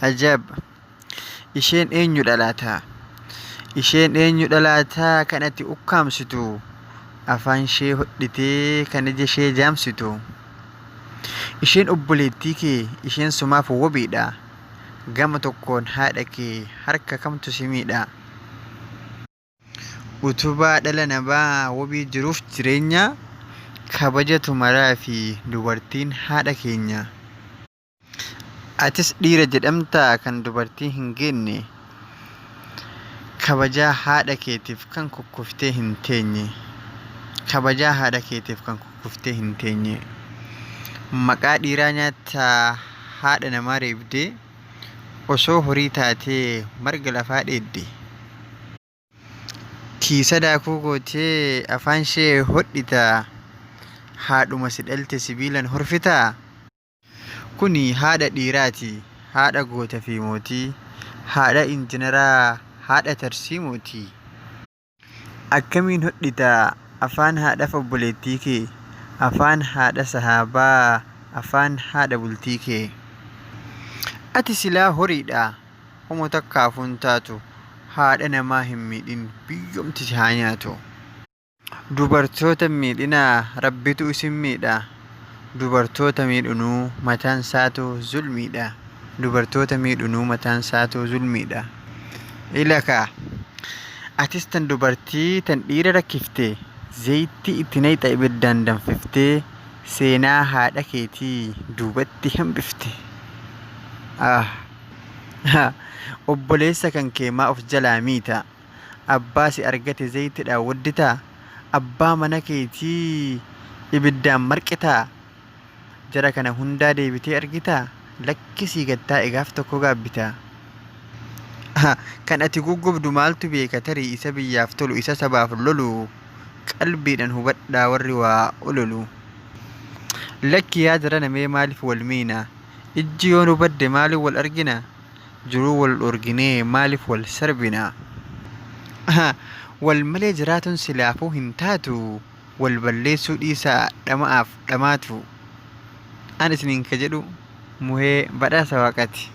ajab isheen eenyudha laata isheen eenyudha laata kanatti ukkaamsitu afaan ishee hodhitee kan ija ishee jaamsitu isheen obboleettii kee isheen sumaaf wabiidha gama tokkoon haadha kee harka kamtu si miidha utubaa dhala namaa wabii jiruuf jireenya kabajatu maraa fi dubartiin haadha keenya atis dhiira jedhamtaa kan dubartii hin geenne kabajaa haadha keetiif kan kukkuftee hin teenye kabajaa haadha keetiif kan kukkuftee hin teenye maqaa dhiiraa nyaataa haadha namaa reebdee osoo horii taatee marga lafaa dheedde kiisa daakuu gootee afaan ishee hodhita haadhuma si dhalte sibiilan horfitaa kuni haadha dhiiraati haadha goota fi mootii haadha injineraa haadha tarsiimootii akkamiin hodhita afaan haadhaaf obboleettii kee afaan haadha sahaabaa afaan haadha bultii kee ati silaa horiidha homo takkaafuun taatu haadha namaa hin miidhin biyyomti si haa nyaatu dubartoota miidhinaa rabbitu isin miidha dubartoota miidhunuu mataan isaatu zulmiidha dubartoota miidhunuu mataan isaatu zulmiidha ilaka atis tan dubartii tan dhiira rakkifte zayitii itti nayxa ibiddaan danfiftee seenaa haadha keetii duubatti hambifte obboleessa kan keemaa of jalaa miita abbaa si argate zayitidhaan wadditaa abbaa mana keetii ibiddaan marqitaa jara kana hundaa deebitee argitaa lakkisii gattaa egaaf tokko gaabbitaa kan ati guggubdu maaltu beeka tarii isa biyyaaf tolu isa sabaaf lolu qalbiidhaan hubadhaa warri waa ololu lakki yaa jara namee maaliif wal miina ijji yoo nu badde maaliif wal argina jiruu wal dhorginee maaliif wal sarbina wal malee jiraatuun silaafuu hin taatu wal balleessuu dhiisaa dhama'aaf dhamaatu an isiniin ka jedhu muhee badhaasa waaqati